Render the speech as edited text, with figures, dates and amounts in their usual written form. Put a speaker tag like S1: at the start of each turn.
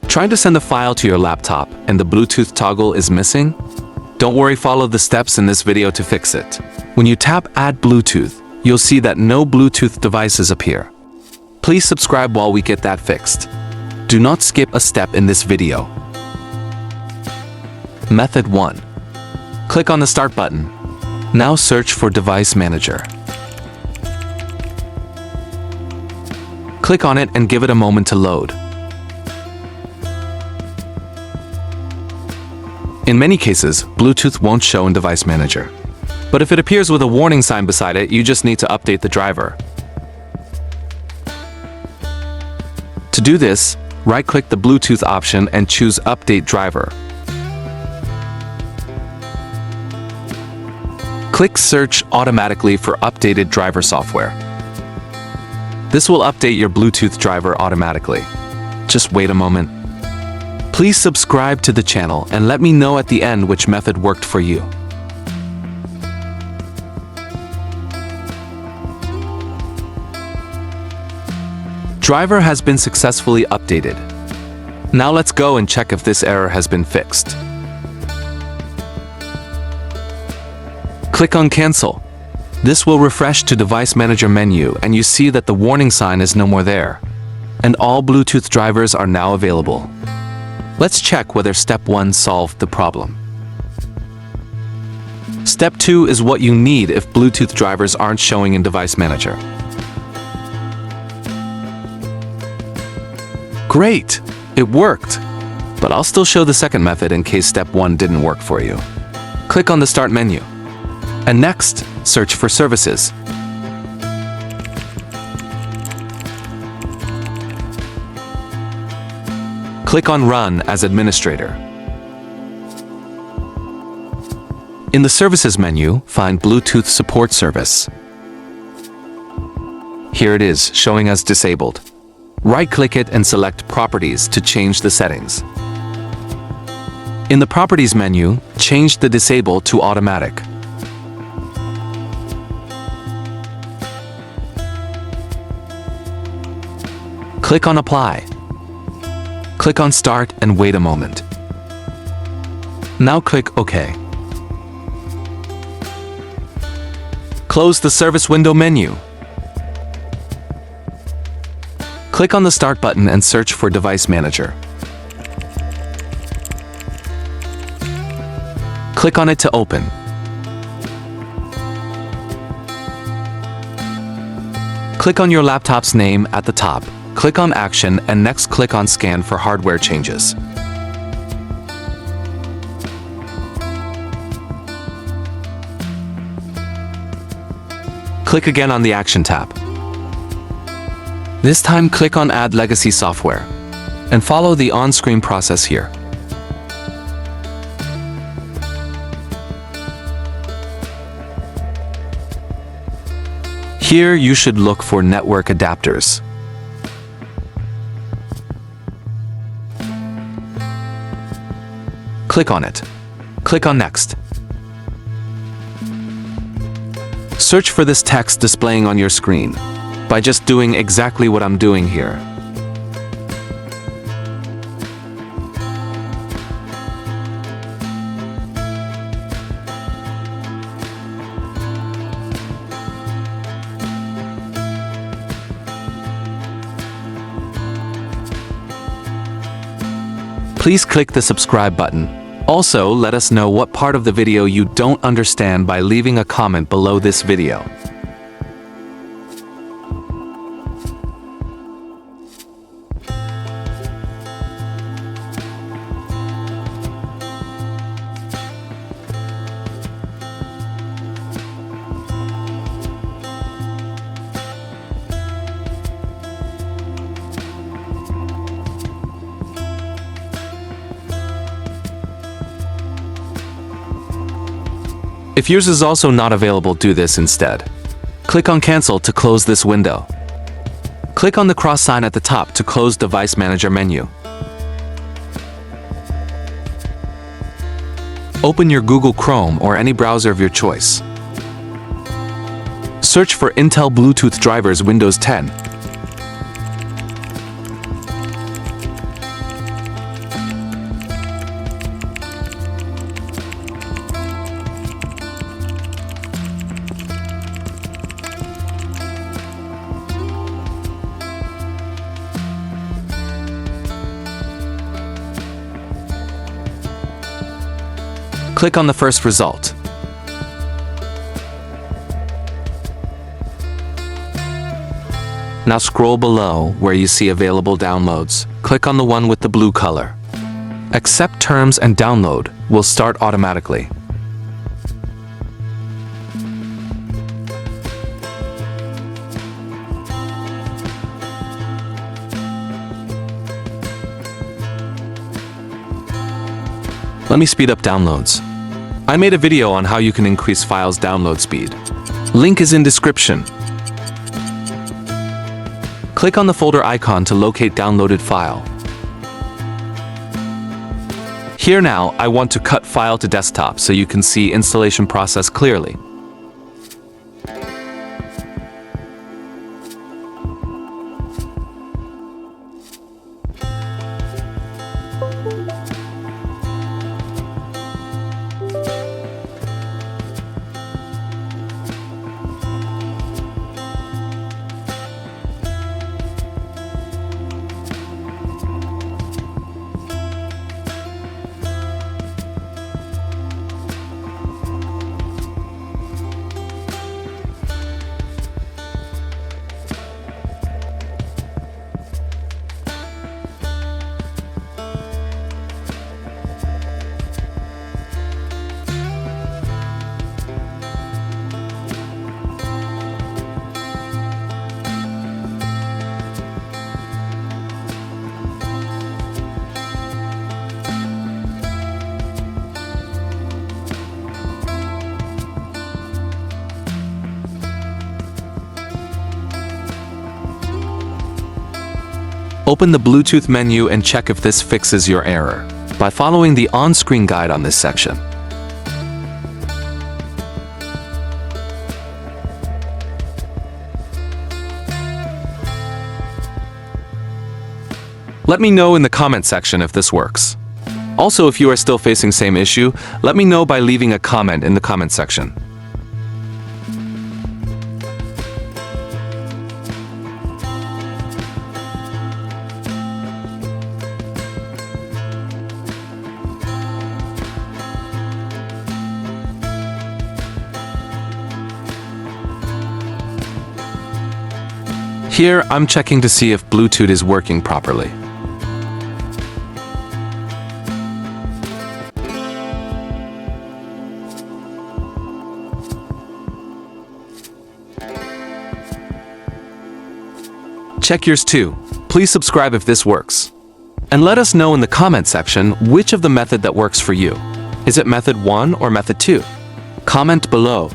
S1: Trying to send a file to your laptop and the Bluetooth toggle is missing? Don't worry, follow the steps in this video to fix it. When you tap Add Bluetooth, you'll see that no Bluetooth devices appear. Please subscribe while we get that fixed. Do not skip a step in this video. Method 1. Click on the Start button. Now search for Device Manager. Click on it and give it a moment to load. In many cases, Bluetooth won't show in Device Manager. But if it appears with a warning sign beside it, you just need to update the driver. To do this, right-click the Bluetooth option and choose Update Driver. Click Search automatically for updated driver software. This will update your Bluetooth driver automatically. Just wait a moment. Please subscribe to the channel and let me know at the end which method worked for you. Driver has been successfully updated. Now let's go and check if this error has been fixed. Click on Cancel. This will refresh to Device Manager menu and you see that the warning sign is no more there. And all Bluetooth drivers are now available. Let's check whether Step 1 solved the problem. Step 2 is what you need if Bluetooth drivers aren't showing in Device Manager. Great! It worked! But I'll still show the second method in case Step 1 didn't work for you. Click on the Start menu. And next, search for Services. Click on Run as Administrator. In the Services menu, find Bluetooth Support Service. Here it is, showing as disabled. Right-click it and select Properties to change the settings. In the Properties menu, change the Disable to Automatic. Click on Apply. Click on Start and wait a moment. Now click OK. Close the Service Window menu. Click on the Start button and search for Device Manager. Click on it to open. Click on your laptop's name at the top. Click on Action and next click on Scan for hardware changes. Click again on the Action tab. This time click on Add Legacy Software and follow the on-screen process here. Here you should look for network adapters. Click on it. Click on Next. Search for this text displaying on your screen by just doing exactly what I'm doing here. Please click the subscribe button. Also, let us know what part of the video you don't understand by leaving a comment below this video. If yours is also not available, do this instead. Click on Cancel to close this window. Click on the cross sign at the top to close Device Manager menu. Open your Google Chrome or any browser of your choice. Search for Intel Bluetooth drivers Windows 10. Click on the first result. Now scroll below where you see available downloads. Click on the one with the blue color. Accept terms and download will start automatically. Let me speed up downloads. I made a video on how you can increase files' download speed. Link is in description. Click on the folder icon to locate downloaded file. Here now, I want to cut file to desktop so you can see installation process clearly. Open the Bluetooth menu and check if this fixes your error by following the on-screen guide on this section. Let me know in the comment section if this works. Also, if you are still facing same issue, let me know by leaving a comment in the comment section. Here, I'm checking to see if Bluetooth is working properly. Check yours too. Please subscribe if this works. And let us know in the comment section which of the method that works for you. Is it method 1 or method 2? Comment below